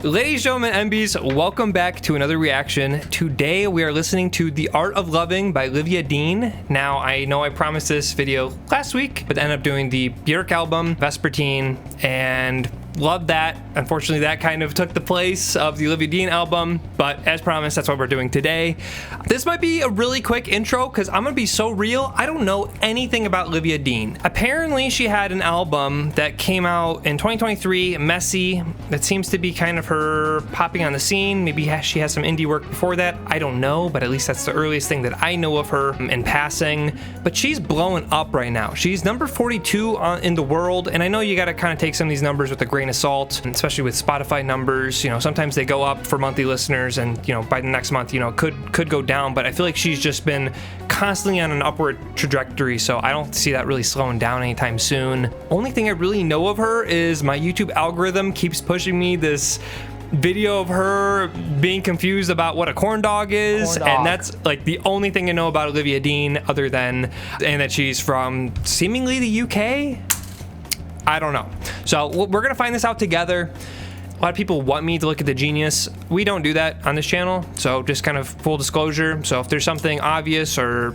Ladies, gentlemen, MBs, welcome back to another reaction. Today we are listening to The Art of Loving by Olivia Dean. Now, I know I promised this video last week, but ended up doing the Björk album, Vespertine, and loved that. Unfortunately, that kind of took the place of the Olivia Dean album, but as promised, that's what we're doing today. This might be a really quick intro because I'm gonna be so real, I don't know anything about Olivia Dean. Apparently, she had an album that came out in 2023, Messy, that seems to be kind of her popping on the scene. Maybe she has some indie work before that, I don't know, but at least that's the earliest thing that I know of her in passing. But she's blowing up right now. She's number 42 in the world, and I know you gotta kind of take some of these numbers with a grain of salt, especially with Spotify numbers. You know, sometimes they go up for monthly listeners and, you know, by the next month, you know, could go down, but I feel like she's just been constantly on an upward trajectory, so I don't see that really slowing down anytime soon. Only thing I really know of her is my YouTube algorithm keeps pushing me this video of her being confused about what a corn dog is, and that's like the only thing I know about Olivia Dean, other than and that she's from seemingly the UK. I don't know. So we're gonna find this out together. A lot of people want me to look at the Genius. We don't do that on this channel, so just kind of full disclosure. So if there's something obvious, or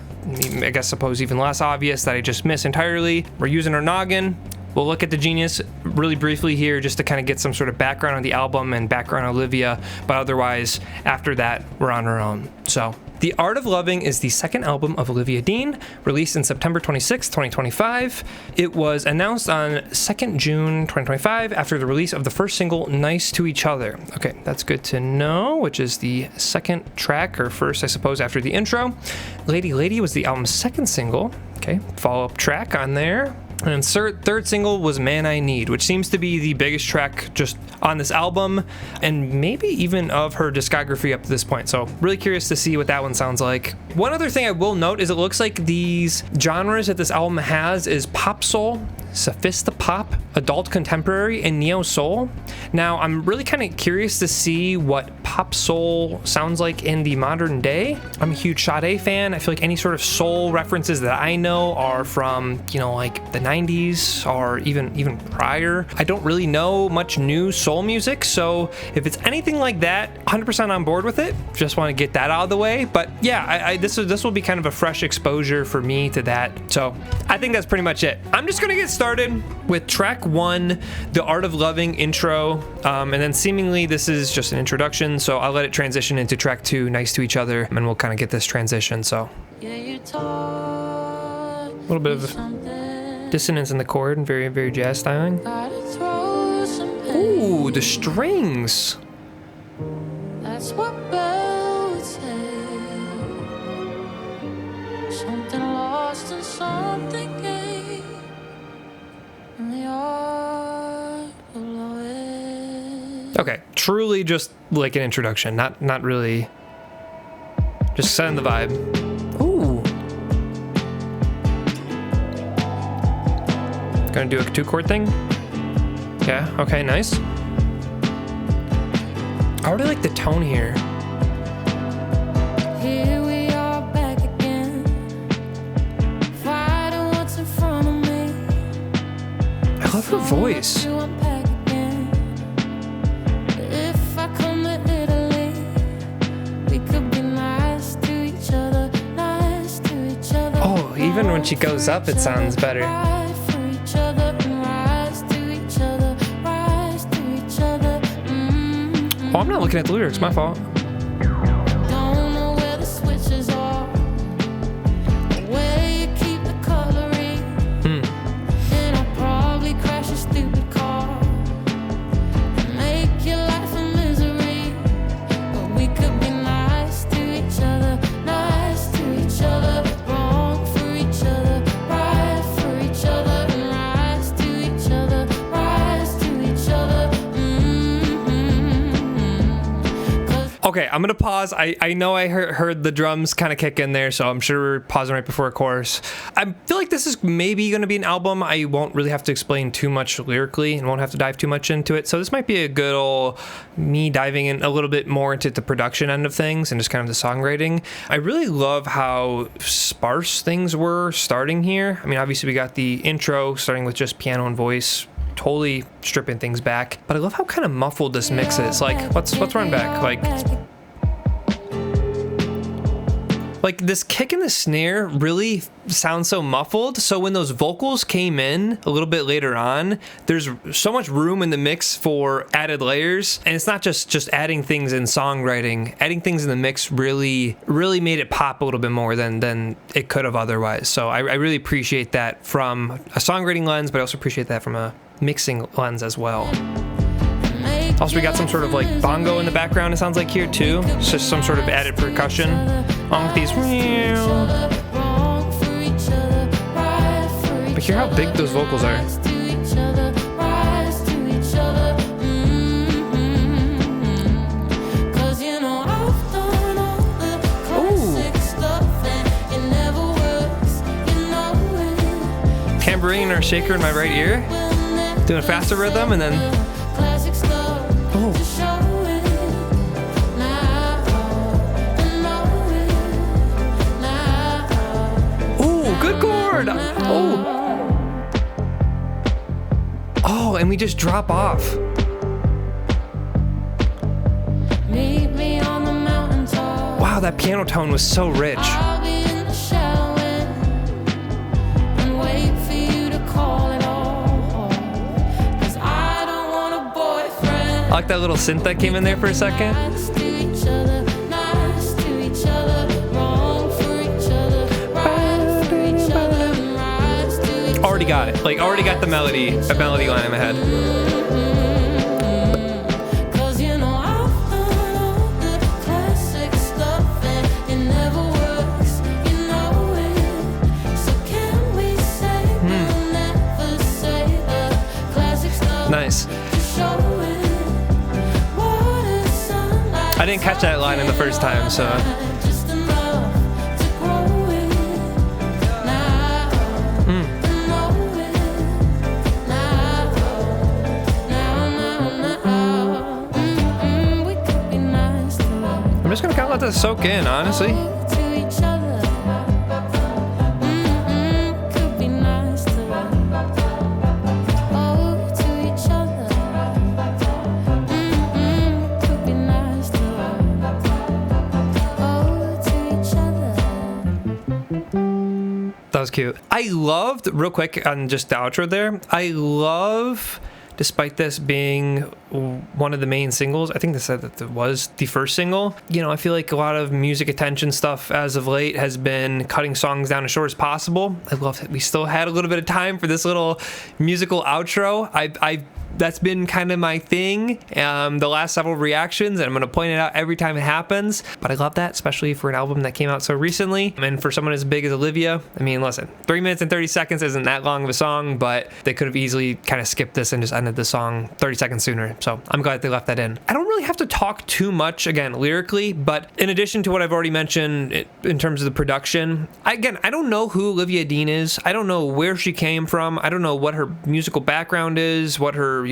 I guess suppose even less obvious, that I just miss entirely, we're using our noggin. We'll look at the Genius really briefly here just to kind of get some sort of background on the album and background on Olivia, but otherwise, after that, we're on our own. So, The Art of Loving is the second album of Olivia Dean, released in September 26, 2025. It was announced on 2nd June 2025 after the release of the first single, Nice to Each Other. Okay, that's good to know, which is the second track, or first, I suppose, after the intro. Lady Lady was the album's second single. Okay, follow-up track on there. And third single was Man I Need, which seems to be the biggest track just on this album, and maybe even of her discography up to this point. So really curious to see what that one sounds like. One other thing I will note is it looks like these genres that this album has is pop soul, sophistopop, adult contemporary, and neo soul. Now, I'm really kind of curious to see what pop soul sounds like in the modern day. I'm a huge Sade fan. I feel like any sort of soul references that I know are from, you know, like the 90s or even prior. I don't really know much new soul music, so if it's anything like that, 100% on board with it. Just want to get that out of the way. But yeah, this will be kind of a fresh exposure for me to that. So I think that's pretty much it. I'm just gonna get started with track 1, The Art of Loving intro, and then seemingly this is just an introduction, so I'll let it transition into track 2, Nice to Each Other, and we'll kind of get this transition. So a little bit of dissonance in the chord and very, very jazz styling. Ooh, the strings. That's what Belle would say. Something lost and something gained. Okay, truly just like an introduction, not really, just setting the vibe. Ooh. Gonna do a 2-chord thing? Yeah, okay, nice. I already like the tone here. Here we are back again, fighting what's in front of me. I love her voice. If I come to Italy, we could be nice to each other, nice to each other. Oh, even when she goes up, it sounds better. Oh, I'm not looking at the lyrics, my fault. Don't know where the switches are, where you keep the coloring. And I'll probably crash a stupid car and make your life a misery. But we could be nice to each other, nice to each other, wrong for each other, right for each other, and rise to each other, rise to each other. Okay, I'm gonna pause. I know I heard the drums kind of kick in there, so I'm sure we're pausing right before a chorus. I feel like this is maybe gonna be an album I won't really have to explain too much lyrically and won't have to dive too much into it. So this might be a good old me diving in a little bit more into the production end of things and just kind of the songwriting. I really love how sparse things were starting here. I mean, obviously we got the intro starting with just piano and voice, totally stripping things back. But I love how kind of muffled this mix is. Like, let's run back. Like this kick and the snare really sounds so muffled. So when those vocals came in a little bit later on, there's so much room in the mix for added layers. And it's not just adding things in songwriting. Adding things in the mix really made it pop a little bit more than it could have otherwise. So I really appreciate that from a songwriting lens, but I also appreciate that from a mixing lens as well. Also, we got some sort of like bongo in the background, it sounds like here too. It's just some sort of added percussion along with these. But hear how big those vocals are. Ooh. Tambourine or shaker in my right ear. Doing a faster rhythm and then. Good chord! Oh, and we just drop off. Wow, that piano tone was so rich. I like that little synth that came in there for a second. Already got it. Like, already got a melody line in my head. Nice. I didn't catch that line in the first time, so. I'm just gonna kind of let this soak in, honestly. That was cute. I loved, real quick on just the outro there, I love, despite this being one of the main singles, I think they said that it was the first single. You know, I feel like a lot of music attention stuff as of late has been cutting songs down as short as possible. I love that we still had a little bit of time for this little musical outro. That's been kind of my thing the last several reactions, and I'm going to point it out every time it happens. But I love that, especially for an album that came out so recently. And for someone as big as Olivia, I mean, listen, 3 minutes and 30 seconds isn't that long of a song, but they could have easily kind of skipped this and just ended the song 30 seconds sooner. So I'm glad they left that in. I don't really have to talk too much, again, lyrically, but in addition to what I've already mentioned in terms of the production, I don't know who Olivia Dean is. I don't know where she came from. I don't know what her musical background is, what her,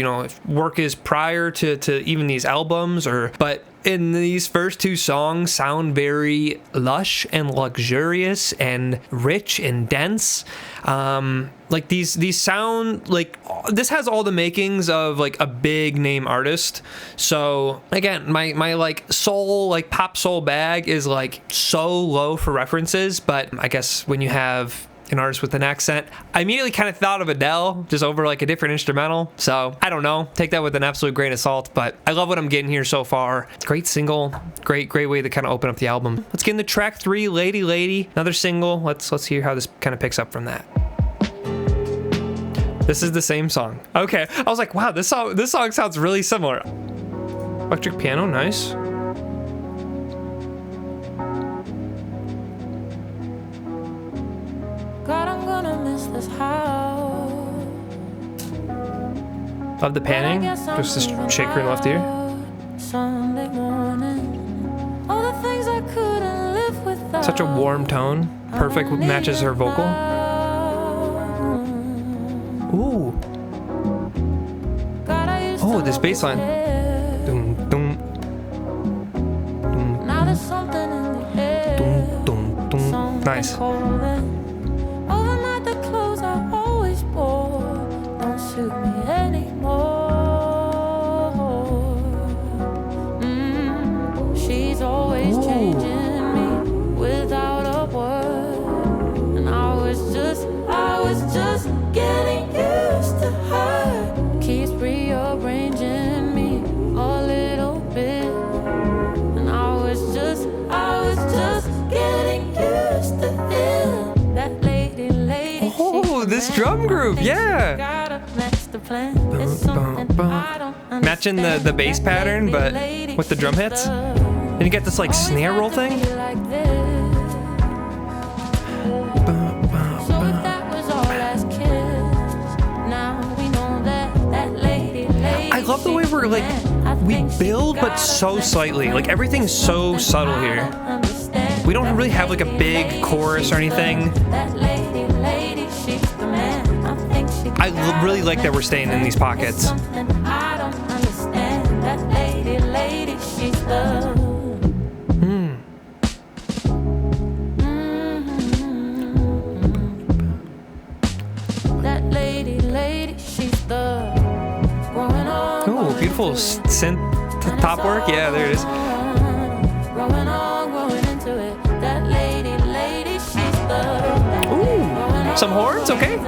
work is prior to even these albums, but in these first two songs sound very lush and luxurious and rich and dense. Like these sound like this has all the makings of like a big name artist. So again, my like soul, like pop soul bag is like so low for references, but I guess when you have an artist with an accent, I immediately kind of thought of Adele just over like a different instrumental. So I don't know, take that with an absolute grain of salt, but I love what I'm getting here so far. Great single, great way to kind of open up the album. Let's get into track 3, Lady Lady, another single. Let's hear how this kind of picks up from that. This is the same song. Okay, I was like, wow, this song sounds really similar. Electric piano, nice. God, I'm gonna miss this house. Love the panning. Just this shaker in left ear. Sunday morning, all the things I couldn't live without. Such a warm tone. Perfect, matches her vocal. Ooh. Oh, this bass line. Dum, dum. Dum, now there's something in the air. dum, dum, dum. Nice. Overnight the clothes I always wore don't suit me anymore. drum groove, yeah. Matching the bass pattern, but with the drum hits. And you get this like snare roll thing. I love the way we're like, we build but so slightly. Like everything's so subtle here. We don't really have like a big chorus or anything. I really like that we're staying in these pockets. Ooh, beautiful synth top work. Yeah, there it is. Ooh, some horns, okay.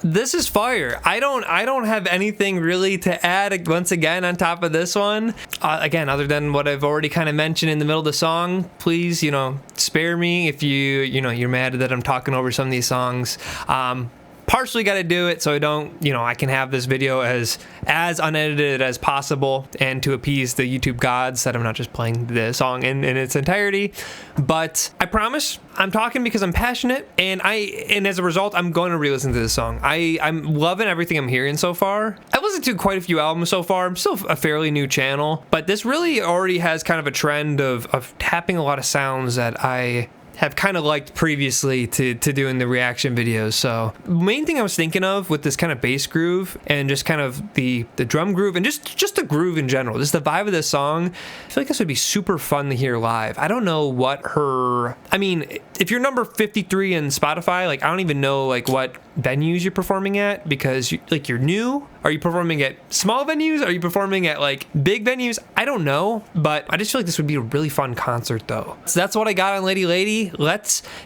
This is fire. I don't have anything really to add once again on top of this one. Again, other than what I've already kind of mentioned in the middle of the song, please, spare me if you're mad that I'm talking over some of these songs. Partially got to do it so I don't, I can have this video as unedited as possible and to appease the YouTube gods that I'm not just playing the song in its entirety. But I promise I'm talking because I'm passionate, and as a result, I'm going to re-listen to this song. I'm loving everything I'm hearing so far. I've listened to quite a few albums so far. I'm still a fairly new channel, but this really already has kind of a trend of tapping a lot of sounds that I have kind of liked previously to doing the reaction videos. So main thing I was thinking of with this kind of bass groove and just kind of the drum groove and just the groove in general, just the vibe of this song, I feel like this would be super fun to hear live. I don't know what if you're number 53 in Spotify, like I don't even know like what venues you're performing at, because you're new. Are you performing at small venues? Are you performing at like big venues? I don't know, but I just feel like this would be a really fun concert though. So that's what I got on Lady Lady.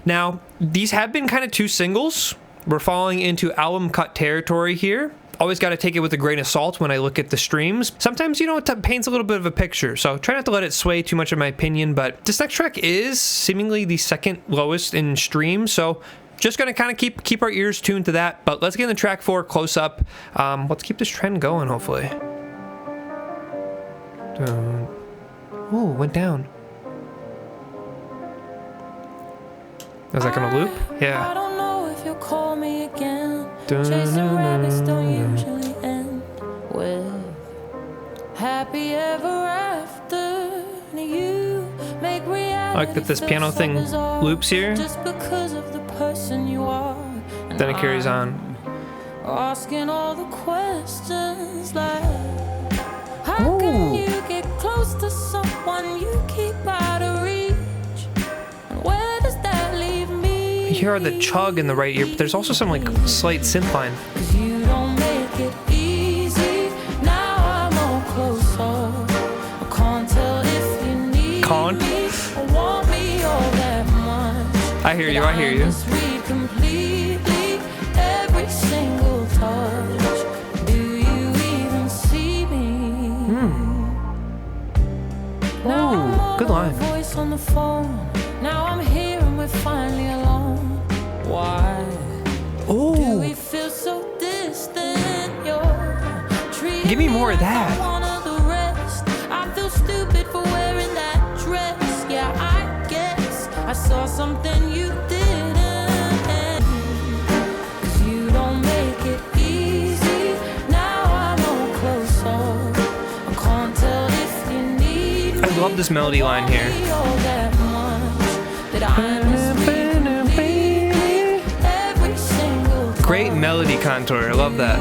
Now these have been kind of two singles. We're falling into album cut territory here. Always got to take it with a grain of salt when I look at the streams. Sometimes, it paints a little bit of a picture, so try not to let it sway too much of my opinion, but this next track is seemingly the second lowest in streams, so just gonna kind of keep our ears tuned to that. But let's get into track 4, Close Up. Let's keep this trend going, hopefully. Ooh, went down. Is that gonna loop? Yeah. I don't know if you'll call me again. Chasing rabbits don't usually end with happy ever after. You make reality. I like that this piano thing loops here. Just because of the person you are. Then it carries on. Asking all the questions like, how can you get close to someone you keep out of reach? And where does that leave me? You hear the chug in the right ear, but there's also some like slight synth line. 'Cause you don't make it easy. Now I'm all closer. I can't tell if you need me or want me all that much. I hear you. Just read completely every single touch. Do you even see me? Ooh, good line. Voice on the phone. Now I'm here and we're finally alone. Why? Ooh. Do we feel so distant? Give me more of that. I feel stupid for wearing that dress. Yeah, I guess I saw something you didn't. 'Cause you don't make it easy. Now I'm all closer. I can't tell if you need me. I love this melody line here. Great melody contour. I love that.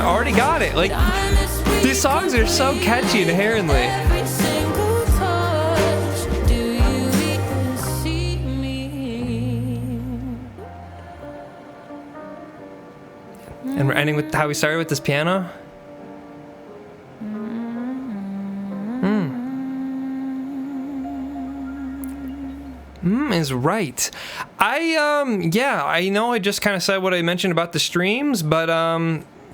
Already got it. Like, these songs are so catchy inherently. And we're ending with how we started with this piano. Is right. I know I just kind of said what I mentioned about the streams, but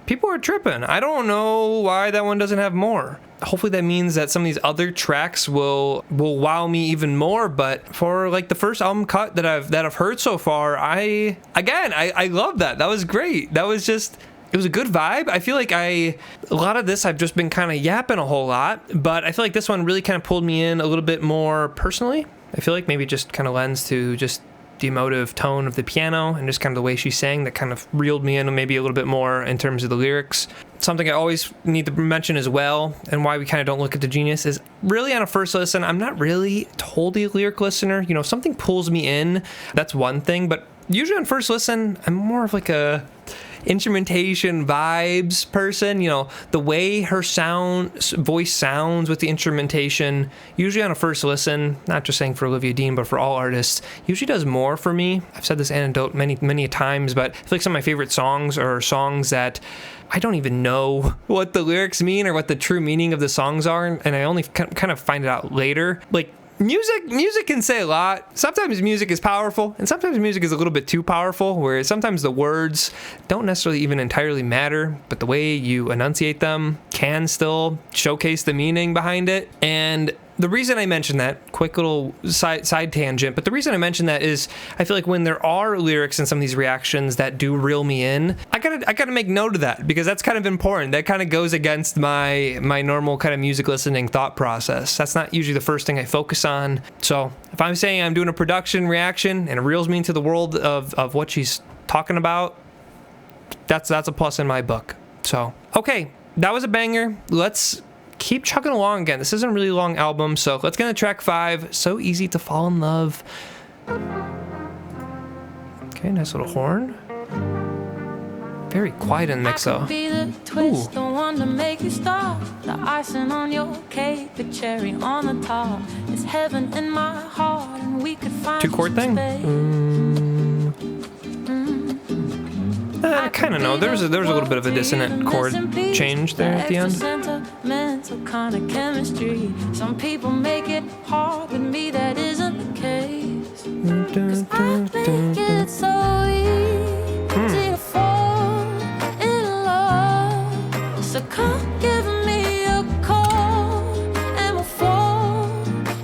people are tripping. I don't know why that one doesn't have more. Hopefully that means that some of these other tracks will wow me even more. But for like the first album cut that I've heard so far, I love that. That was great. That was just, it was a good vibe. I feel like a lot of this I've just been kind of yapping a whole lot, but I feel like this one really kind of pulled me in a little bit more personally. I feel like maybe just kind of lends to just the emotive tone of the piano and just kind of the way she sang that kind of reeled me in maybe a little bit more in terms of the lyrics. Something I always need to mention as well, and why we kind of don't look at the genius, is really on a first listen, I'm not really totally a lyric listener. You know, if something pulls me in, that's one thing, but usually on first listen, I'm more of like a instrumentation vibes person. You know, the way her voice sounds with the instrumentation, usually on a first listen, not just saying for Olivia Dean, but for all artists, usually does more for me. I've said this anecdote many times, but I feel like some of my favorite songs are songs that I don't even know what the lyrics mean or what the true meaning of the songs are, and I only kind of find it out later. Like, Music can say a lot. Sometimes music is powerful, and sometimes music is a little bit too powerful, where sometimes the words don't necessarily even entirely matter, but the way you enunciate them can still showcase the meaning behind it. And the reason I mention that, quick little side tangent, but the reason I mention that is I feel like when there are lyrics in some of these reactions that do reel me in, I gotta make note of that, because that's kind of important. That kind of goes against my normal kind of music listening thought process. That's not usually the first thing I focus on. So if I'm saying I'm doing a production reaction and it reels me into the world of what she's talking about, that's a plus in my book. So, okay, that was a banger. Let's keep chugging along again. This isn't a really long album, so let's get into track 5. So Easy to Fall in Love. Okay, nice little horn. Very quiet in the mix though. The twist, the one to make you stop. The icing on your cake, the cherry on the top. It's heaven in my heart, and we could find 2-chord thing. I kind of know. There was a little bit of a dissonant chord change there at the end. Sentimental kind of chemistry. Some people make it hard, with me that isn't the case. 'Cause I make it so easy to fall in love. So come give me a call, and we'll fall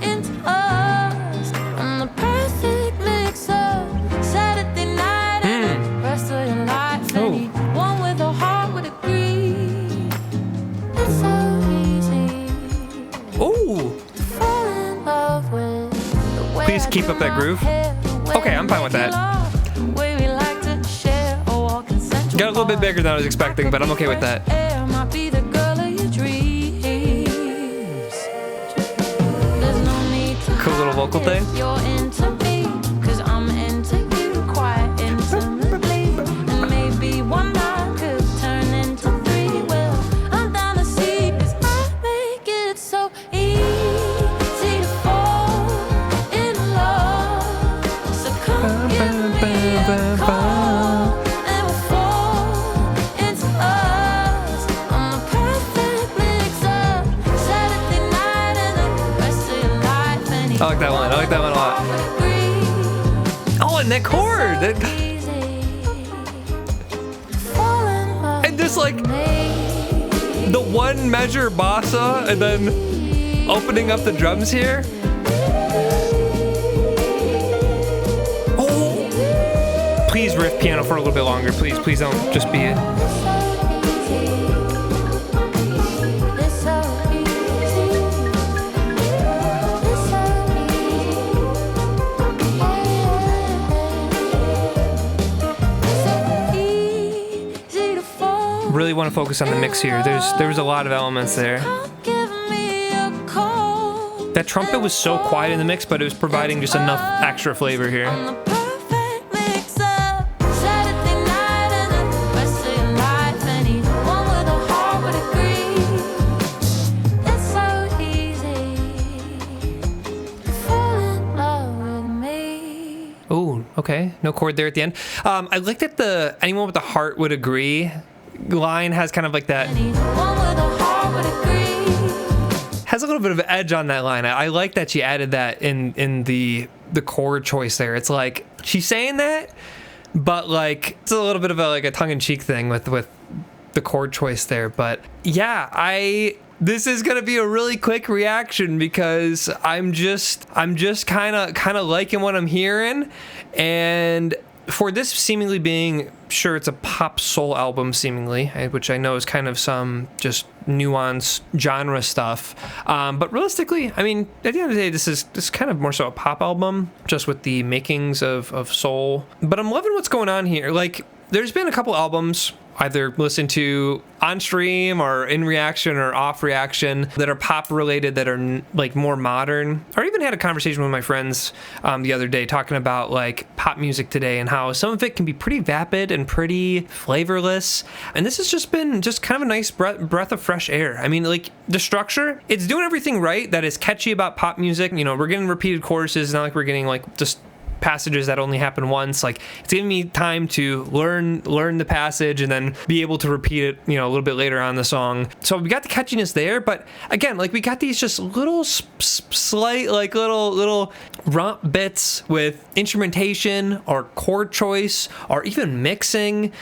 into us. I'm the perfect mix up. Saturday night and the rest of your life. Anyone with a heart would agree. It's so easy to fall in love with the way Please keep up that groove. Okay, I'm fine with that. Got a little bit bigger than I was expecting, but I'm okay with that. Cool little vocal thing. You're into me, 'cause I'm into you quite intimately. And maybe one night could turn into 3. Well, I'm down to see, 'cause I make it so easy to fall in love. So come give me a call, and we'll fall into us. I'm the perfect mix-up. Saturday night and the rest of your life. I like that one. I like that one a lot. Oh, and that chord. And just like the one measure bossa and then opening up the drums here. Oh, please riff piano for a little bit longer. Please don't just be it. Really want to focus on the mix here. There's a lot of elements there. That trumpet was so quiet in the mix, but it was providing just enough extra flavor here. Oh, okay. No chord there at the end. I liked that anyone with the heart would agree line has kind of like that, Anyone with a heart would agree. has a little bit of an edge on that line. I like that she added that in the chord choice there. It's like she's saying that, but like it's a little bit of a tongue-in-cheek thing with the chord choice there. But yeah, this is gonna be a really quick reaction because I'm just kind of liking what I'm hearing, and for this seemingly being, sure, it's a pop soul album seemingly, which I know is kind of some just nuanced genre stuff. But realistically, I mean, at the end of the day, this is kind of more so a pop album, just with the makings of soul. But I'm loving what's going on here. Like, there's been a couple albums either listened to on stream or in reaction or off reaction that are pop related, that are like more modern. Or even had a conversation with my friends the other day talking about like pop music today and how some of it can be pretty vapid and pretty flavorless. And this has just been kind of a nice breath of fresh air. I mean, like the structure, it's doing everything right that is catchy about pop music. You know, we're getting repeated choruses, not like we're getting like just passages that only happen once. Like, it's giving me time to learn the passage and then be able to repeat it, you know, a little bit later on in the song. So we got the catchiness there, but again, like we got these just little slight, like little romp bits with instrumentation or chord choice or even mixing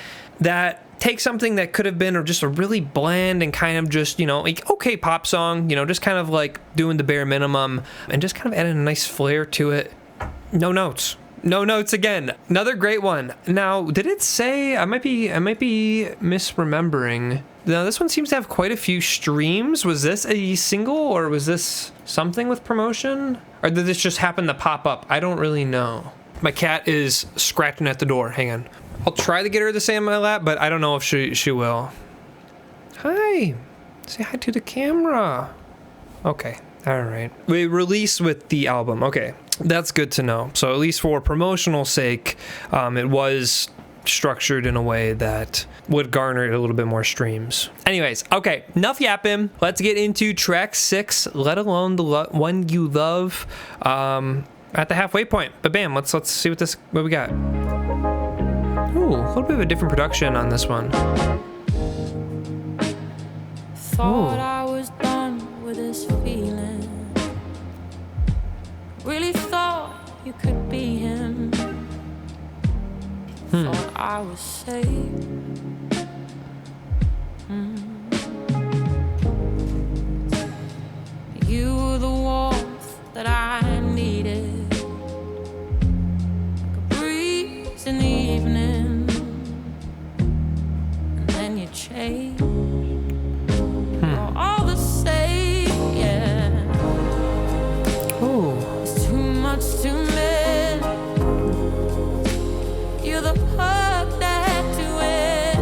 that take something that could have been or just a really bland and kind of just, you know, like okay pop song, you know, just kind of like doing the bare minimum and just kind of adding a nice flair to it. No notes again. Another great one. Now, did it say, I might be misremembering. Now, this one seems to have quite a few streams. Was this a single or was this something with promotion? Or did this just happen to pop up? I don't really know. My cat is scratching at the door. Hang on. I'll try to get her to stay in my lap, but I don't know if she will. Hi. Say hi to the camera. Okay. All right. We released with the album. Okay. That's good to know. So at least for promotional sake, it was structured in a way that would garner a little bit more streams. Anyways, okay, enough yapping. Let's get into track 6, Let Alone the One You Love, at the halfway point. But bam, let's see what we got. Ooh, a little bit of a different production on this one. Thought I was done with this feeling. Really thought you could be him. Thought I was safe. You were the warmth that I needed, like a breeze in the evening, and then you changed. You're all the same, yeah. Ooh. Much to me. You're the hug that to it.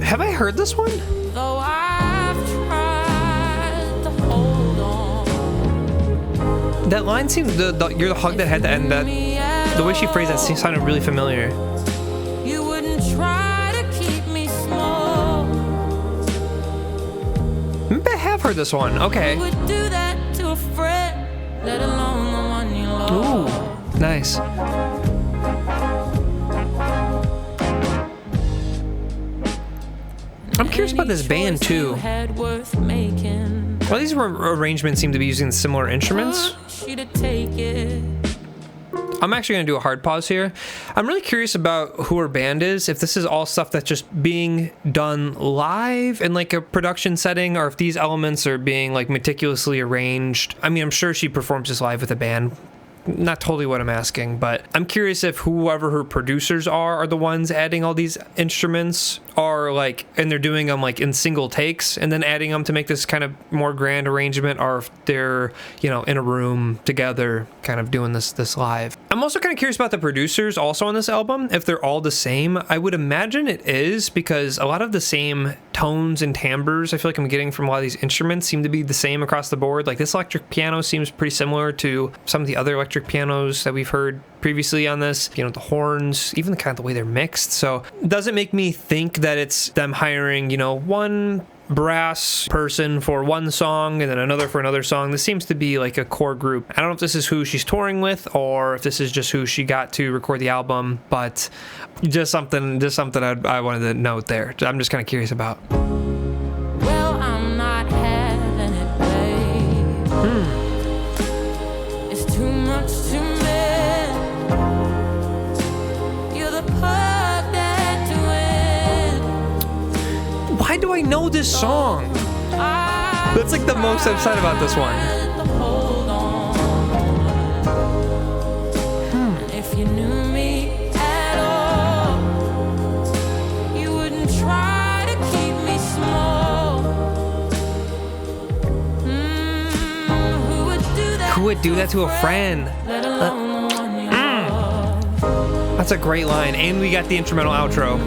Have I heard this one? Though I've tried to hold on. That line seemed you're the hug that had to end. That the way she phrased that sounded really familiar. You wouldn't try to keep me small. Maybe I have heard this one. Okay. You would do that to a friend, let alone the one you love. Ooh, nice. I'm curious about this band too. Well, these arrangements seem to be using similar instruments. I'm actually going to do a hard pause here. I'm really curious about who her band is, if this is all stuff that's just being done live in like a production setting, or if these elements are being like meticulously arranged. I mean, I'm sure she performs this live with a band. Not totally what I'm asking, but I'm curious if whoever her producers are the ones adding all these instruments, are like, and they're doing them like in single takes and then adding them to make this kind of more grand arrangement, or if they're, you know, in a room together kind of doing this live. I'm also kind of curious about the producers also on this album, if they're all the same. I would imagine it is, because a lot of the same tones and timbres I feel like I'm getting from a lot of these instruments seem to be the same across the board. Like this electric piano seems pretty similar to some of the other electric pianos that we've heard previously on this, you know, the horns, even kind of the way they're mixed. So it doesn't make me think that it's them hiring, you know, one brass person for one song and then another for another song. This seems to be like a core group. I don't know if this is who she's touring with or if this is just who she got to record the album, but just something I wanted to note there. I'm just kind of curious about. Well, I'm not having it, babe. It's too much to miss. You're the perfect twin. Why do I know this song? That's like the most I'm upset about this one. Hold on. If you knew me at all, you wouldn't try to keep me small. Who would do that to a friend? Let alone the one you love. That's a great line. And we got the instrumental outro.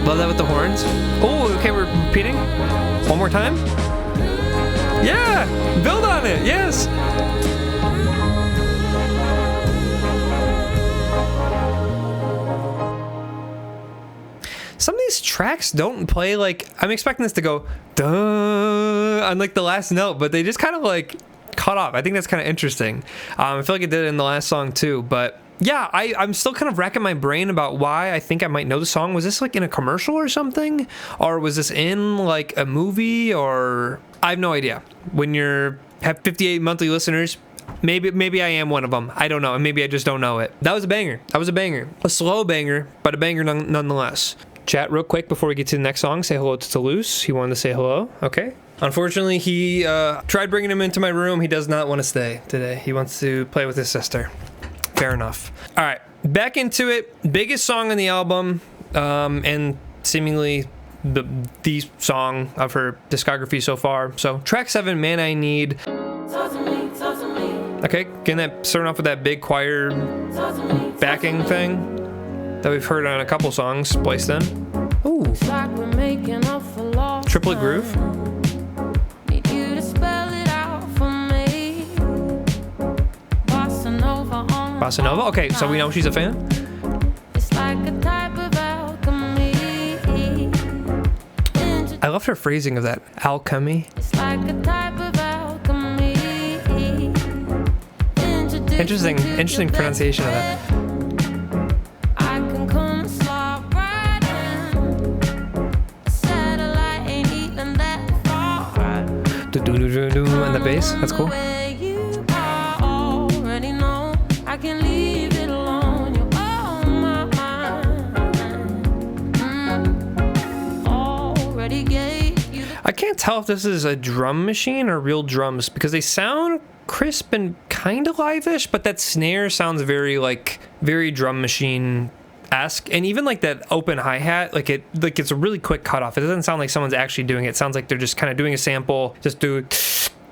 Love that with the horns. Oh, okay, we're repeating. One more time. Yeah, build on it. Yes. Some of these tracks don't play like, I'm expecting this to go duh on like the last note, but they just kind of like cut off. I think that's kind of interesting. I feel like it did it in the last song too, but yeah, I'm still kind of racking my brain about why I think I might know the song. Was this like in a commercial or something? Or was this in like a movie? Or I have no idea. When you have 58 monthly listeners, maybe I am one of them. I don't know. And maybe I just don't know it. That was a banger. A slow banger, but a banger nonetheless. Chat real quick before we get to the next song. Say hello to Toulouse. He wanted to say hello. Okay. Unfortunately, he tried bringing him into my room. He does not want to stay today. He wants to play with his sister. Fair enough. All right, back into it. Biggest song on the album, and seemingly the song of her discography so far. So track 7, Man I Need. Okay, getting that, starting off with that big choir backing thing that we've heard on a couple songs spliced in. Ooh. Triplet groove. Bossa Nova? Okay, so we know she's a fan? It's like a type of alchemy. I love her phrasing of that. Alchemy. It's like a type of alchemy. Interesting pronunciation of that. I can come and slide right in. A satellite ain't even that far. And the bass, that's cool. I can leave it alone. You're on my mind. Already gave you the... I can't tell if this is a drum machine or real drums because they sound crisp and kind of live-ish, but that snare sounds very drum machine-esque. And even like that open hi-hat, it's a really quick cutoff. It doesn't sound like someone's actually doing it. It sounds like they're just kind of doing a sample, just do,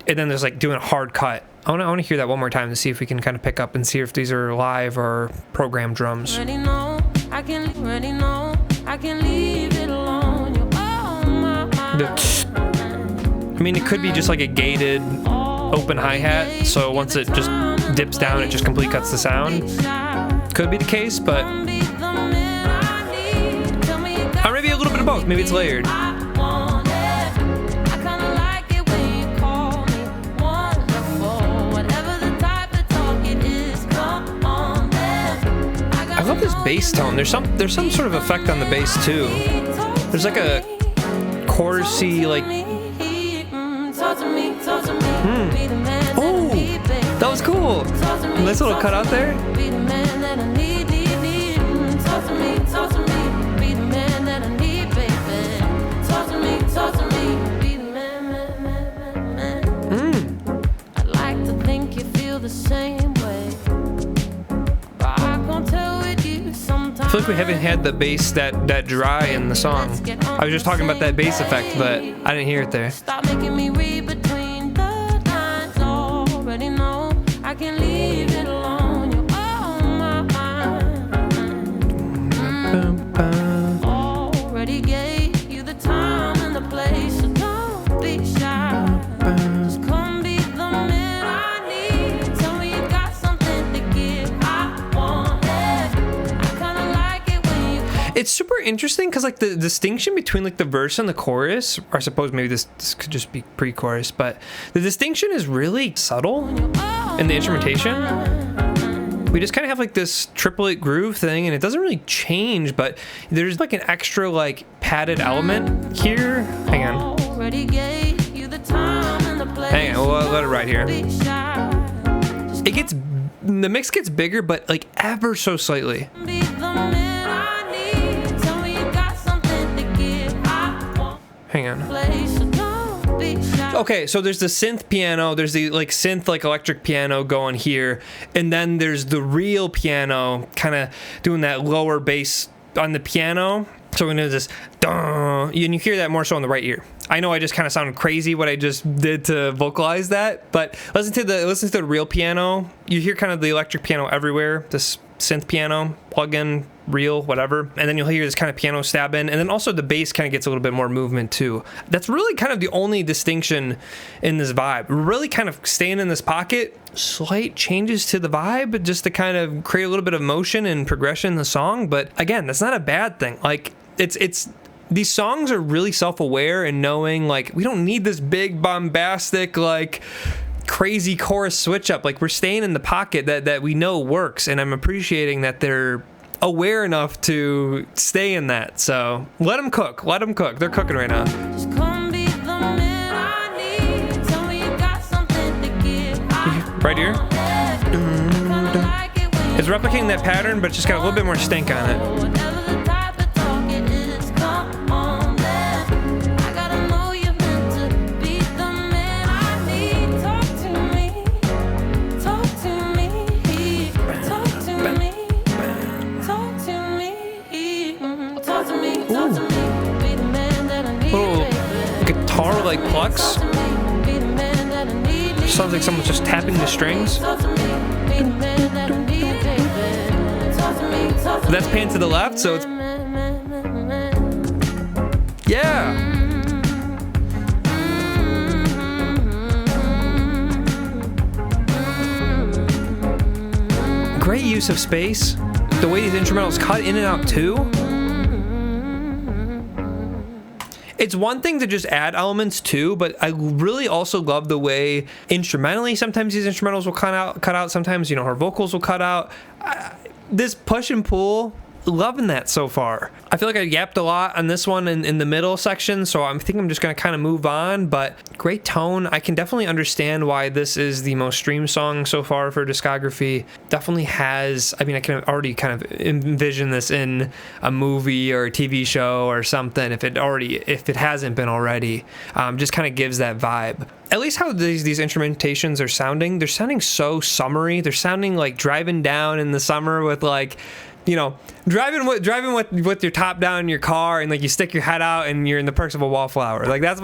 and then there's like doing a hard cut. I want to hear that one more time to see if we can kind of pick up and see if these are live or programmed drums. I can leave it alone. You're on my mind. I mean, it could be just like a gated open hi-hat, so once it just dips down, it just completely cuts the sound. Could be the case, but... or maybe a little bit of both. Maybe it's layered. I love this bass tone. There's some sort of effect on the bass too. There's like a chorusy like. Oh, that was cool. Nice little cutout there. I'd like to think you feel the same way. I feel like we haven't had the bass that dry in the song. I was just talking about that bass effect, but I didn't hear it there. Stop making me read between the lines. Already know I can leave it alone. You're on my mind. Already gave you the time. interesting because like the distinction between like the verse and the chorus, or I suppose maybe this could just be pre-chorus, but the distinction is really subtle in the instrumentation. We just kind of have like this 8/8 groove thing, and it doesn't really change, but there's like an extra like padded element here. Hang on. Hang on, we'll let it ride here. The mix gets bigger, but like ever so slightly. Hang on. Okay, so there's the synth piano, there's the like synth like electric piano going here, and then there's the real piano kind of doing that lower bass on the piano. So we're gonna do this, and you hear that more so in the right ear. I know I just kind of sounded crazy what I just did to vocalize that, but listen to the real piano. You hear kind of the electric piano everywhere. This synth piano, plug-in, real, whatever, and then you'll hear this kind of piano stab in, and then also the bass kind of gets a little bit more movement too. That's really kind of the only distinction in this vibe. We're really kind of staying in this pocket. Slight changes to the vibe just to kind of create a little bit of motion and progression in the song, but again, that's not a bad thing. Like it's these songs are really self-aware and knowing like we don't need this big bombastic like crazy chorus switch up. Like we're staying in the pocket that we know works, and I'm appreciating that they're aware enough to stay in that. So let them cook. They're cooking right now. Right here. It's replicating that pattern, but it's just got a little bit more stank on it. Guitar-like plucks. Sounds like someone's just tapping the strings. That's pan to the left, so it's... Yeah! Great use of space. The way these instrumentals cut in and out too. It's one thing to just add elements too, but I really also love the way instrumentally sometimes these instrumentals will cut out. Sometimes, you know, her vocals will cut out. This push and pull, loving that so far. I feel like I yapped a lot on this one in the middle section, so I think I'm just gonna kind of move on, but great tone. I can definitely understand why this is the most streamed song so far for discography. Definitely has, I mean, I can already kind of envision this in a movie or a TV show or something if it hasn't been already. Just kind of gives that vibe. At least how these instrumentations are sounding, they're sounding so summery. They're sounding like driving down in the summer with like, you know, driving with your top down in your car, and like you stick your head out and you're in the perks of a wallflower. Like that's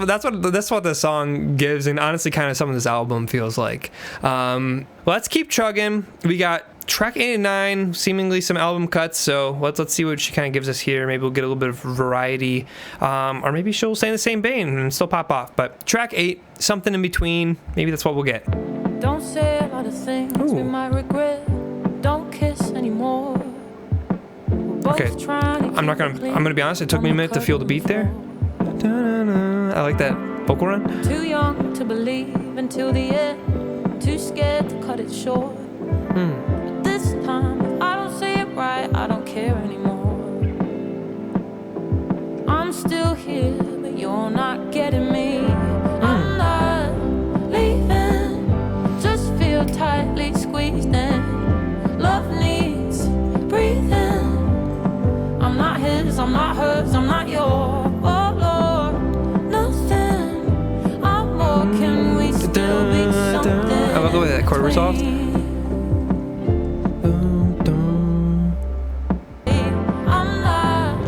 what the song gives, and honestly kind of some of this album feels like. Let's keep chugging. We got track 8 and 9, seemingly some album cuts, so let's see what she kind of gives us here. Maybe we'll get a little bit of variety, or maybe she'll stay in the same vein and still pop off. But track 8, something in between, maybe that's what we'll get. Don't say a lot of things we might regret. Don't kiss anymore. Okay, I'm gonna be honest, it took me a minute to feel the beat there. I like that vocal run. Too young to believe until the end, too scared to cut it short. But this time, if I don't say it right, I don't care anymore. I'm still here, but you're not getting me. I'm not leaving, just feel tightly squeezed in. Love needs breathing. I'm not his, I'm not hers, I'm not yours. Oh Lord, nothing. I'm more, can we still be something? I love the way that chord resolved. I'm not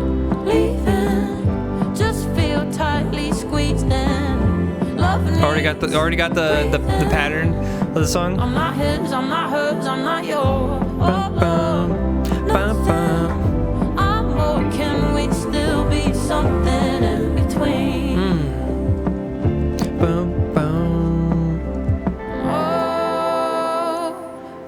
leaving, just feel tightly squeezed in. Love Already got the pattern of the song. I'm not his, I'm not hers, I'm not yours. Oh Lord, nothing. Can we still be something in between? Oh,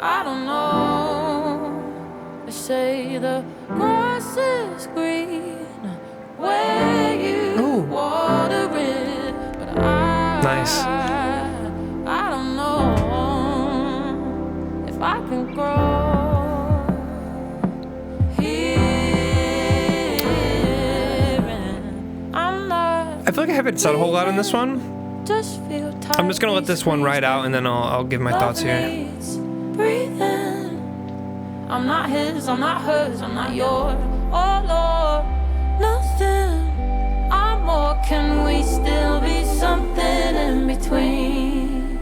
I don't know. They say the grass is greener Nice. I don't know if I can grow here. And I'm not. I feel like I haven't said a whole lot on this one. Just feel tired. I'm just gonna let this one ride out, and then I'll give my thoughts here. Breathing. I'm not his, I'm not hers, I'm not yours. Oh Lord, nothing. I'm more. Can we still be something in between?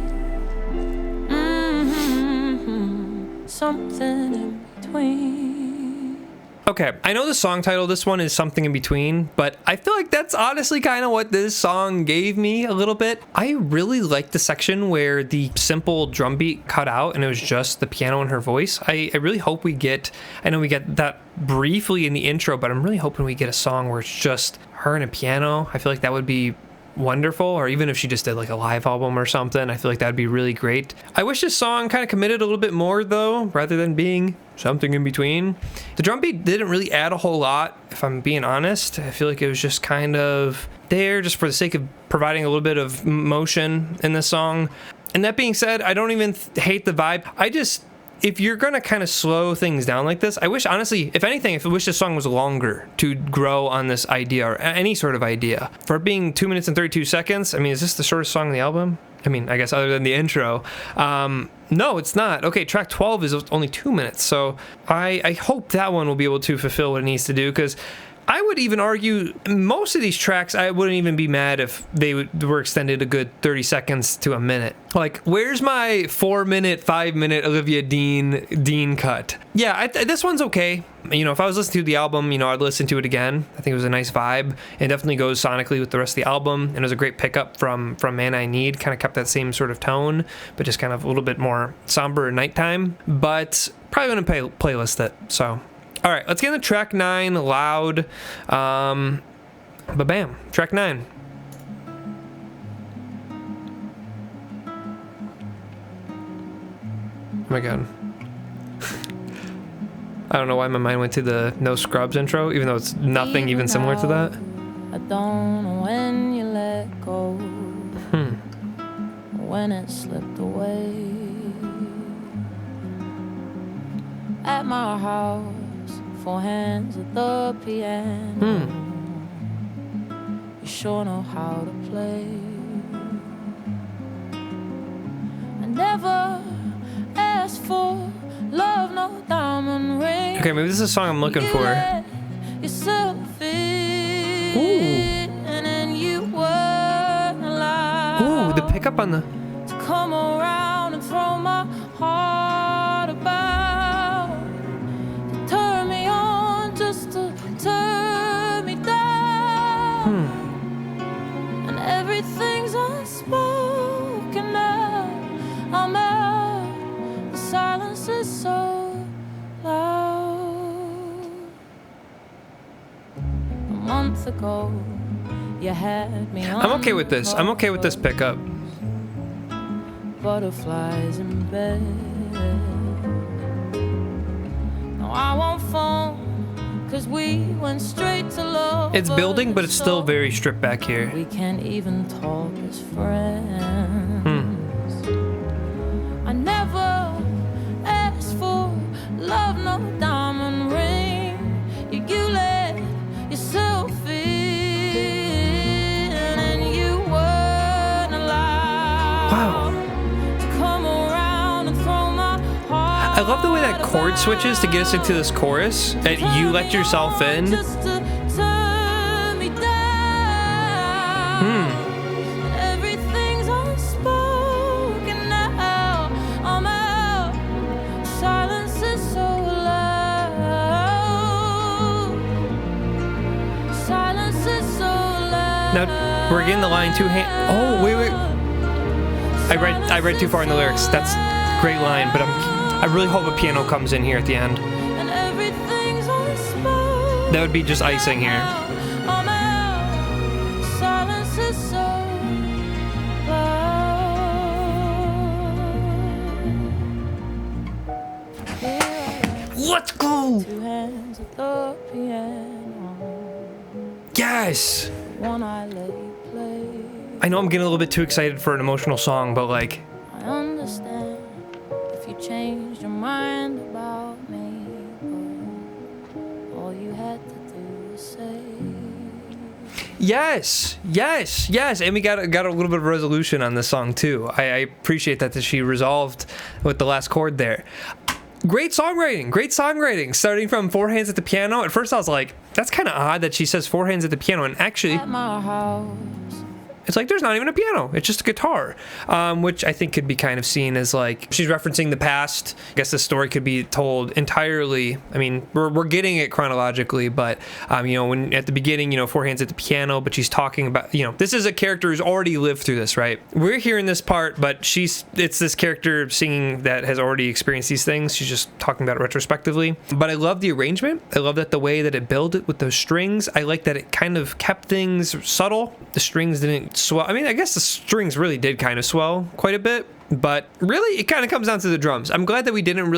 Something in between. Okay, I know the song title, this one is Something in Between, but I feel like that's honestly kind of what this song gave me a little bit. I really liked the section where the simple drum beat cut out and it was just the piano and her voice. I really hope we get, I know we get that briefly in the intro, but I'm really hoping we get a song where it's just her and a piano. I feel like that would be wonderful, or even if she just did like a live album or something, I feel like that'd be really great. I wish this song kind of committed a little bit more though, rather than being something in between. The drum beat didn't really add a whole lot, if I'm being honest. I feel like it was just kind of there just for the sake of providing a little bit of motion in this song. And that being said, I don't even hate the vibe. If you're gonna kind of slow things down like this, I wish, honestly, if anything, I wish this song was longer to grow on this idea or any sort of idea. For it being 2 minutes and 32 seconds, I mean, is this the shortest song on the album? I mean, I guess other than the intro. No, it's not. Okay, track 12 is only 2 minutes, so I hope that one will be able to fulfill what it needs to do, because I would even argue most of these tracks, I wouldn't even be mad if they were extended a good 30 seconds to a minute. Like, where's my 4 minute, 5 minute Olivia Dean cut? Yeah, this one's okay. You know, if I was listening to the album, you know, I'd listen to it again. I think it was a nice vibe. It definitely goes sonically with the rest of the album, and it was a great pickup from Man I Need. Kind of kept that same sort of tone, but just kind of a little bit more somber nighttime. But probably gonna playlist it, so. All right, let's get into track 9, Loud. But bam, track 9. Oh my god. I don't know why my mind went to the No Scrubs intro, even though it's nothing even similar to that. I don't know when you let go. When it slipped away. At my house. 4 hands at the piano. You sure know how to play. I never asked for love, no diamond ring. Okay, maybe this is a song I'm looking for. Yourself in, and you weren't allowed. Ooh, the pickup on the. To come around and throw my heart about. Turn me down, and everything's unspoken now. I'm out, the silence is so loud. A month ago, you had me on. I'm okay with this. I'm okay with this pickup. Butterflies in bed. No, I won't phone. Cause we went straight to love. It's building, but it's still very stripped back here. We can't even talk as friends. I never asked for love, no diamond ring. You let yourself in, and you weren't allowed. Wow. To come around and throw my heart. I love the way that chord switches to get us into this chorus. That you let yourself in. Just to turn me down. Everything's unspoken now. I'm out. Silence is so loud. Silence is so loud. Now we're getting the line 2 hand. Oh wait. I read too far in the lyrics. That's a great line, but I really hope a piano comes in here at the end. And everything's unspoken. That would be just icing here. I'm out. Silence is so loud. Let's go! 2 hands at the piano. Yes! One I let you play. I know I'm getting a little bit too excited for an emotional song, but like, I understand if you changed your mind about me, but all you had to do was say. yes, and we got a little bit of resolution on this song too. I appreciate that she resolved with the last chord there. Great songwriting. Starting from 4 hands at the piano. At first I was like, that's kind of odd that she says 4 hands at the piano, and actually At my house. it's like there's not even a piano. It's just a guitar, which I think could be kind of seen as like she's referencing the past. I guess the story could be told entirely. I mean, we're getting it chronologically, but when at the beginning, 4 hands at the piano, but she's talking about, this is a character who's already lived through this, right? We're hearing this part, but it's this character singing that has already experienced these things. She's just talking about it retrospectively. But I love the arrangement. I love that the way that it built it with those strings. I like that it kind of kept things subtle. The strings didn't swell. I mean, I guess the strings really did kind of swell quite a bit, but really it kind of comes down to the drums. I'm glad that we didn't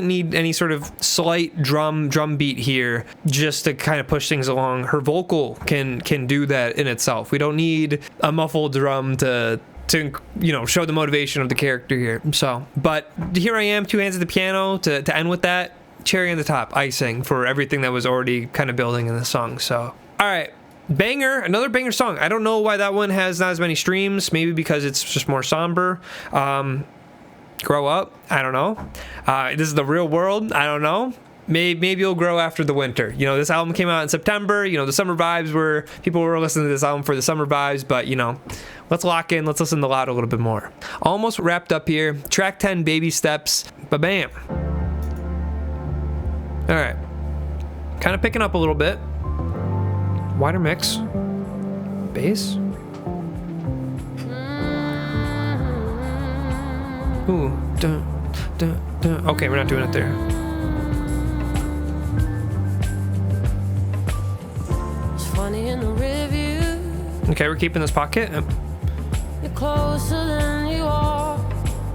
need any sort of slight drum beat here just to kind of push things along. Her vocal can do that in itself. We don't need a muffled drum to show the motivation of the character here. So, but here I am, 2 hands at the piano to end with that. Cherry on the top, icing for everything that was already kind of building in the song. So, all right. Banger, another banger song. I don't know why that one has not as many streams. Maybe because it's just more somber. Grow Up, I don't know. This is the real world, I don't know. Maybe it'll grow after the winter. This album came out in September. The summer vibes people were listening to this album for the summer vibes, but let's lock in. Let's listen to Loud a little bit more. Almost wrapped up here. Track 10, Baby Steps. Ba-bam. All right. Kind of picking up a little bit. Wider mix. Bass. Ooh. Dun, dun, dun. Okay, we're not doing it there. It's funny in the review. Okay, we're keeping this pocket. You're closer than you are.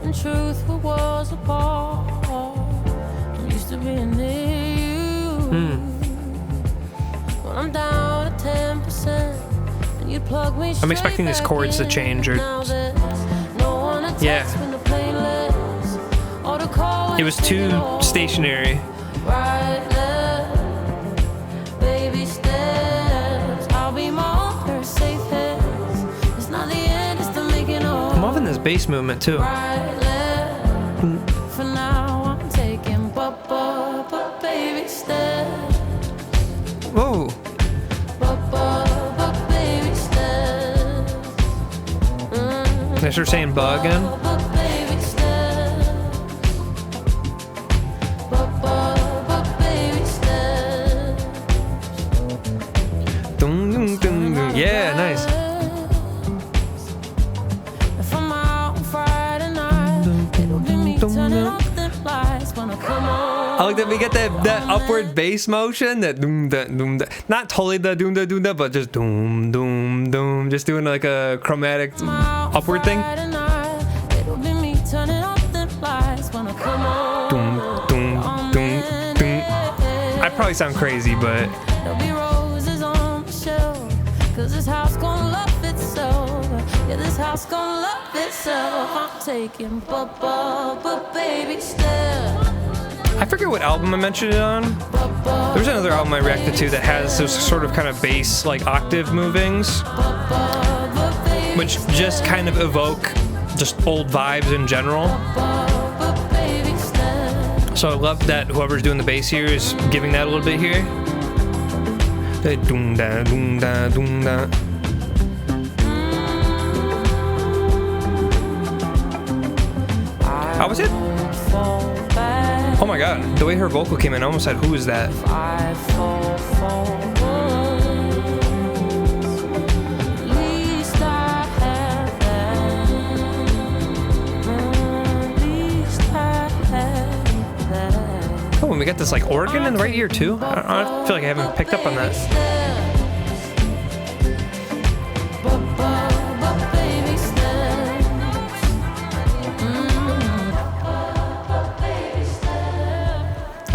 In truth, we was apart. I'm used to being near you. When I'm down at 10%, and you plug me. I'm expecting these chords to change or. Yeah. It was too stationary. Right left, baby steps. I'll be more safe hands. It's not the end, it's the making of. I'm loving this bass movement too. Right left. For now, I'm taking baby steps. Whoa. Baby steps. They start saying "ba" again. Yeah, nice. I like that we get that upward bass motion, that doom da doom da. Not totally the doom da doom da, but just doom doom doom, just doing like a chromatic upward thing. Doom doom doom doom. I probably sound crazy, but. Cause this house gon' love itself. Yeah, this house gon' love itself. I'm taking baby steps. I forget what album I mentioned it on. There's another album I reacted to that has those sort of kind of bass, like octave movings, which just kind of evoke just old vibes in general. So I love that whoever's doing the bass here is giving that a little bit here. Doom da doom da doom da. How was it? Oh my god, the way her vocal came in, I almost said, who is that? Oh, and we got this like organ in the right ear too. I feel like I haven't picked up on that.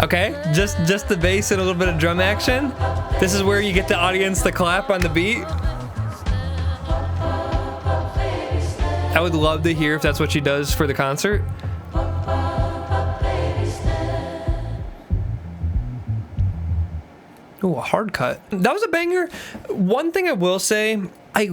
Okay, just the bass and a little bit of drum action. This is where you get the audience to clap on the beat. I would love to hear if that's what she does for the concert. Oh, a hard cut. That was a banger. One thing I will say, I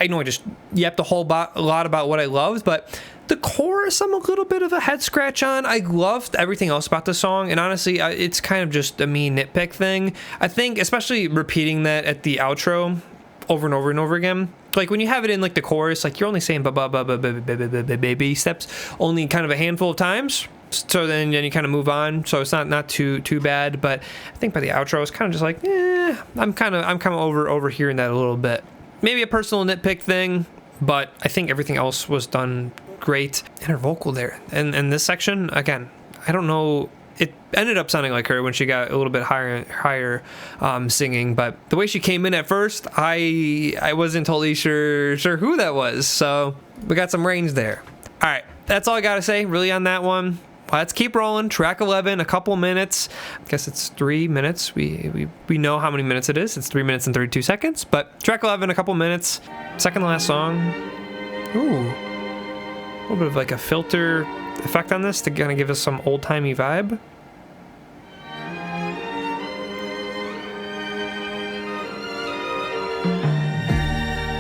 know I just yapped a whole lot about what I loved, but the chorus I'm a little bit of a head scratch on. I loved everything else about the song, and honestly, it's kind of just a me nitpick thing. I think, especially repeating that at the outro over and over and over again. Like when you have it in like the chorus, like you're only saying baby steps only kind of a handful of times. So then you kind of move on. So it's not too bad. But I think by the outro, it's kind of just like, I'm kind of over hearing that a little bit. Maybe a personal nitpick thing, but I think everything else was done great. And her vocal there, and this section again, I don't know. It ended up sounding like her when she got a little bit higher singing, but the way she came in at first, I wasn't totally sure who that was. So we got some range there. All right, that's all I gotta say really on that one. Let's keep rolling. Track 11, a couple minutes. I guess it's 3 minutes. We know how many minutes it is. It's 3 minutes and 32 seconds. But track 11, a couple minutes. Second to last song. Ooh, a little bit of like a filter effect on this to kind of give us some old-timey vibe.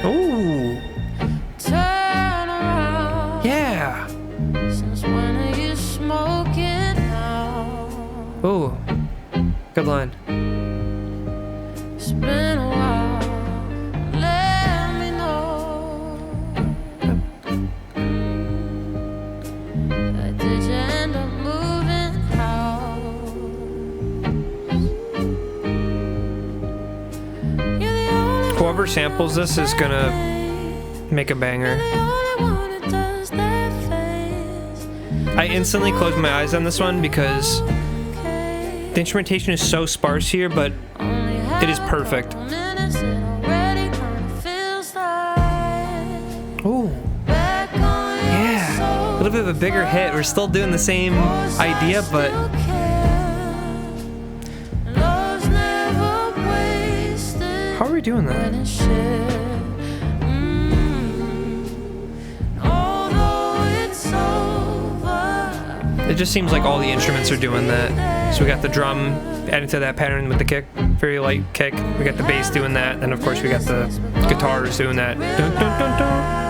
Ooh. Turn around. Yeah. Since when are you smoking now? Ooh. Good line. It's been a while. Let me know. Did you end up moving house? You're the only Whoever samples this is gonna make a banger. I instantly closed my eyes on this one because the instrumentation is so sparse here, but it is perfect. Ooh. Yeah. A little bit of a bigger hit. We're still doing the same idea, but how are we doing that? It just seems like all the instruments are doing that. So we got the drum adding to that pattern with the kick, very light kick. We got the bass doing that, and of course we got the guitars doing that. Dun, dun, dun, dun.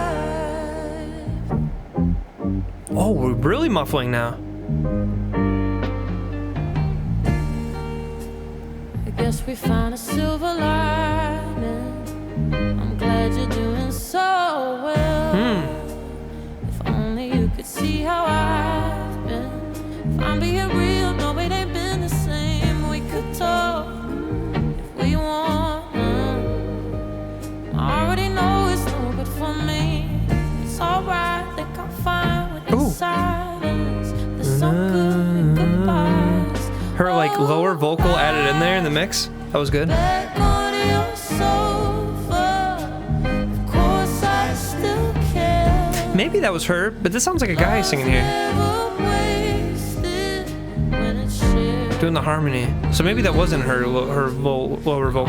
Oh, we're really muffling now. I guess we found a silver lining. I'm glad you're doing so well. If only you could see how I've been. If I'm being real, no, it ain't been the same. We could talk if we want. I already know it's no good for me. It's alright, think I'm fine with the silence. There's some good goodbyes. Her like lower vocal added in there in the mix. That was good. Back on your sofa. Of course I still care. Maybe that was her, but this sounds like a guy singing here, doing the harmony. So maybe that wasn't her lower vocal.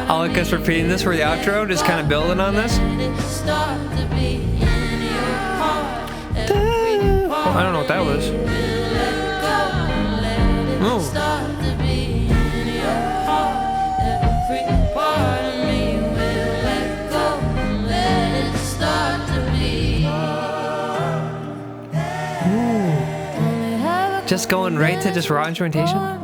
I like us repeating this for the outro, just kind of building on this. Well, I don't know what that was. Oh. Just going right to just raw instrumentation.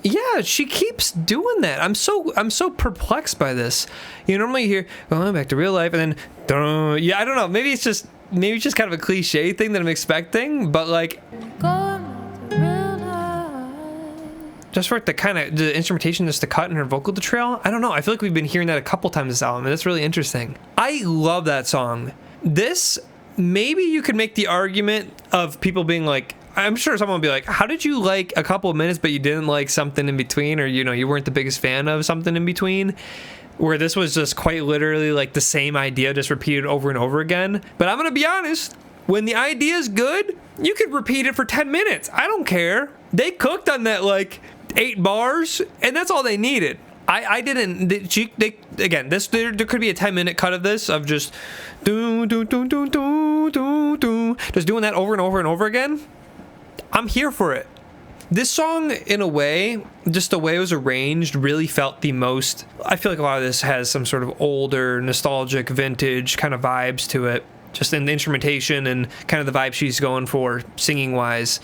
Yeah, she keeps doing that. I'm so perplexed by this. You normally hear going back to real life, and then yeah, I don't know. Maybe it's just kind of a cliche thing that I'm expecting, but like just for it to kind of, the instrumentation just to cut and her vocal to trail. I don't know. I feel like we've been hearing that a couple times this album, and it's really interesting. I love that song. This, maybe you could make the argument of people being like, I'm sure someone will be like, how did you like a couple of minutes, but you didn't like something in between? Or, you know, you weren't the biggest fan of something in between, where this was just quite literally like the same idea, just repeated over and over again. But I'm going to be honest, when the idea is good, you could repeat it for 10 minutes. I don't care. They cooked on that like 8 bars, and that's all they needed. I didn't. Again, there could be a 10-minute cut of this of just do do do do do do do, just doing that over and over and over again. I'm here for it. This song, in a way, just the way it was arranged, really felt the most. I feel like a lot of this has some sort of older, nostalgic, vintage kind of vibes to it, just in the instrumentation and kind of the vibe she's going for singing wise.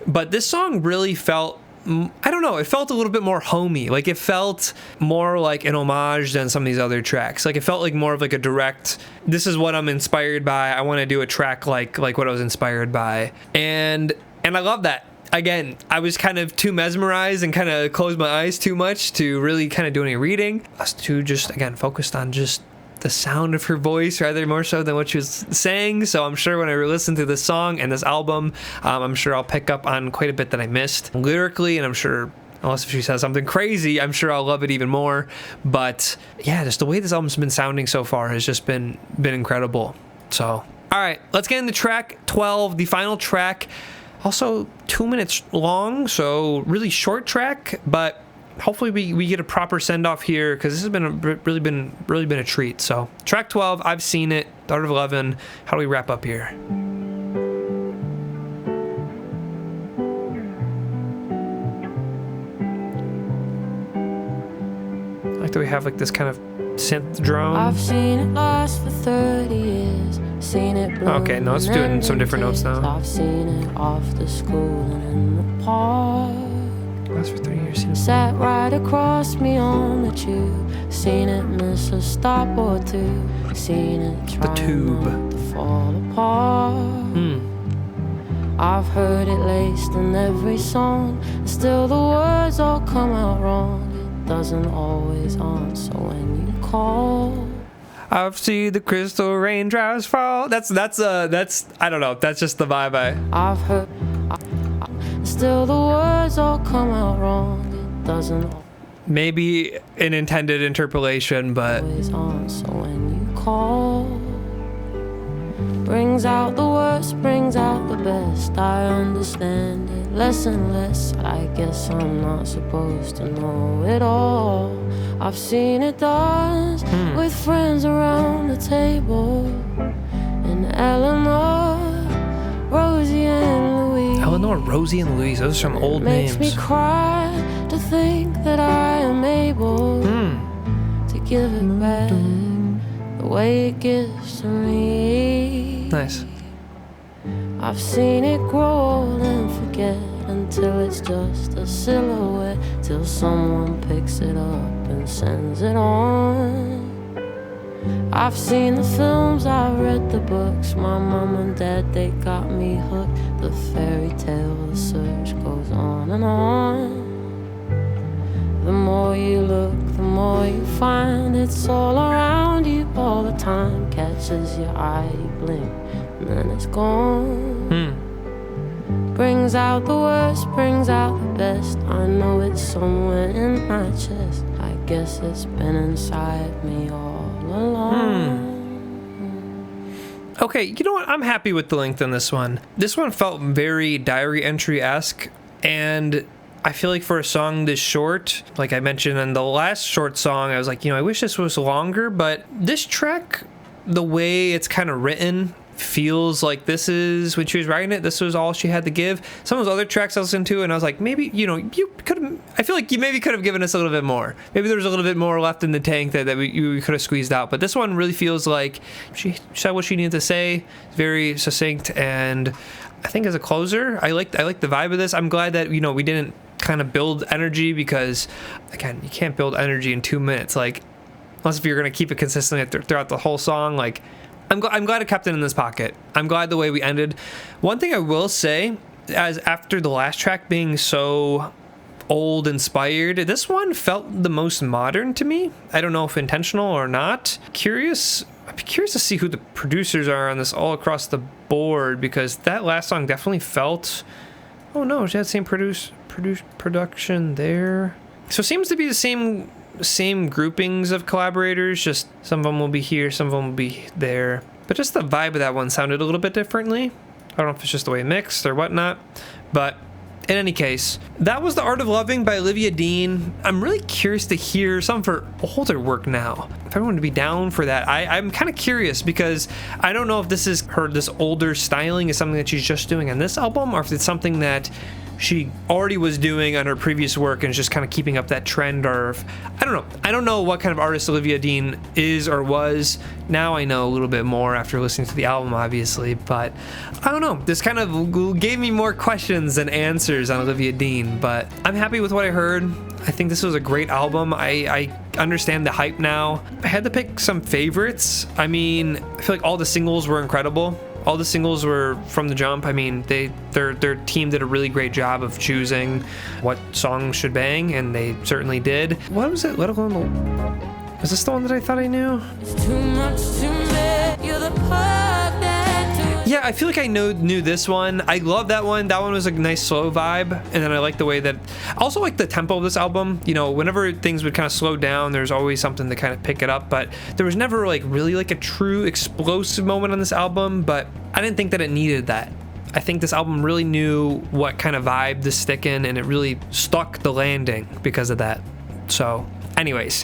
But this song really felt, I don't know, it felt a little bit more homey. Like, it felt more like an homage than some of these other tracks. Like, it felt like more of like a direct, this is what I'm inspired by. I want to do a track like what I was inspired by. And I love that. Again, I was kind of too mesmerized and kind of closed my eyes too much to really kind of do any reading. I was too just, again, focused on just the sound of her voice rather more so than what she was saying. So I'm sure when I listen to this song and this album, I'm sure I'll pick up on quite a bit that I missed lyrically, and I'm sure, unless if she says something crazy, I'm sure I'll love it even more. But yeah, just the way this album's been sounding so far has just been incredible. So, all right, let's get into track 12, the final track. Also 2 minutes long, so really short track, but hopefully we get a proper send-off here, because this has been really been a treat. So track 12, I've seen it, The Art of 11. How do we wrap up here? I like that we have like this kind of synth drone. I've seen it last for 30 years. Seen it bloom. Okay, no, it's doing some different notes now. I've seen it after school and in the park. Last for 30 years. Sat right across me on the tube. Seen it miss a stop or two. Seen it try not to fall apart. I've heard it laced in every song, and still the words all come out wrong. It doesn't always answer when you call. I've seen the crystal raindrops fall. That's I don't know. That's just the vibe I've heard. Still the words all come out wrong. It doesn't. Maybe an intended interpolation, but. Always answer when you call. Brings out the worst, brings out the best. I understand it less and less. I guess I'm not supposed to know it all. I've seen it dance with friends around the table. And Eleanor, Rosie and Louise. Eleanor, Rosie and Louise, those are some old names. Makes me cry to think that I am able to give it back the way it gives to me. Nice. I've seen it grow old and forget until it's just a silhouette, till someone picks it up and sends it on. I've seen the films, I've read the books. My mom and dad, they got me hooked. The fairy tale, the search goes on and on. The more you look, the more you find. It's all around you all the time. Catches your eye, you blink, and then it's gone. Brings out the worst, brings out the best. I know it's somewhere in my chest. I guess it's been inside me all along. Okay, you know what? I'm happy with the length on this one. This one felt very diary entry-esque, and I feel like for a song this short, like I mentioned in the last short song, I was like, I wish this was longer, but this track, the way it's kind of written, feels like this is, when she was writing it, this was all she had to give. Some of those other tracks I listened to, and I was like, maybe, you could have, I feel like you maybe could have given us a little bit more. Maybe there was a little bit more left in the tank that we could have squeezed out. But this one really feels like she said what she needed to say, very succinct, and I think as a closer, I like the vibe of this. I'm glad that, we didn't kind of build energy, because, again, you can't build energy in 2 minutes. Like, unless if you're going to keep it consistent throughout the whole song, like, I'm glad it kept it in this pocket. I'm glad the way we ended. One thing I will say, as after the last track being so old inspired. This one felt the most modern to me. I don't know if intentional or not. I'd be curious to see who the producers are on this all across the board, because that last song definitely felt, oh no, she had the same production there. So it seems to be the same groupings of collaborators, just some of them will be here, some of them will be there. But just the vibe of that one sounded a little bit differently. I don't know if it's just the way it mixed or whatnot, but in any case, that was The Art of Loving by Olivia Dean. I'm really curious to hear some of her older work now. If everyone would be down for that. I'm kind of curious, because I don't know if this older styling is something that she's just doing on this album, or if it's something that she already was doing on her previous work and is just kind of keeping up that trend, or I don't know. I don't know what kind of artist Olivia Dean is or was. Now I know a little bit more after listening to the album, obviously, but I don't know. This kind of gave me more questions than answers on Olivia Dean, but I'm happy with what I heard. I think this was a great album. I understand the hype now. I had to pick some favorites. I mean, I feel like all the singles were incredible. All the singles were from the jump. I mean, their team did a really great job of choosing what songs should bang, and they certainly did. What was it? Let Alone the... Is this the one that I thought I knew? It's too much to me. You're the part that Yeah, I feel like I knew this one. I love that one. That one was a nice slow vibe, and then I like the way that... I also like the tempo of this album. You know, whenever things would kind of slow down, there's always something to kind of pick it up, but there was never like really like a true explosive moment on this album, but I didn't think that it needed that. I think this album really knew what kind of vibe to stick in, and it really stuck the landing because of that. So, anyways...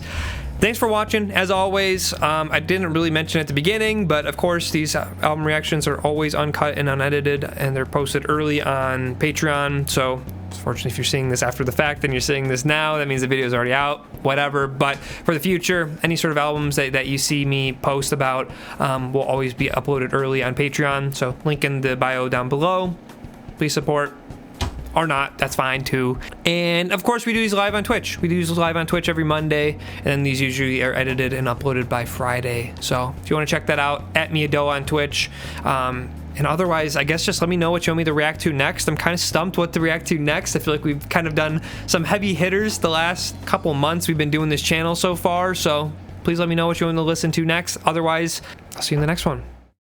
Thanks for watching. As always, I didn't really mention at the beginning, but of course these album reactions are always uncut and unedited, and they're posted early on Patreon. So unfortunately, if you're seeing this after the fact and you're seeing this now, that means the video is already out, whatever. But for the future, any sort of albums that you see me post about will always be uploaded early on Patreon. So link in the bio down below. Please support. Or not, that's fine too. And of course, we do these live on Twitch. We do these live on Twitch every Monday, and then these usually are edited and uploaded by Friday. So if you want to check that out, @Miadoa on Twitch. And otherwise, I guess just let me know what you want me to react to next. I'm kind of stumped what to react to next. I feel like we've kind of done some heavy hitters the last couple months we've been doing this channel so far. So please let me know what you want to listen to next. Otherwise, I'll see you in the next one.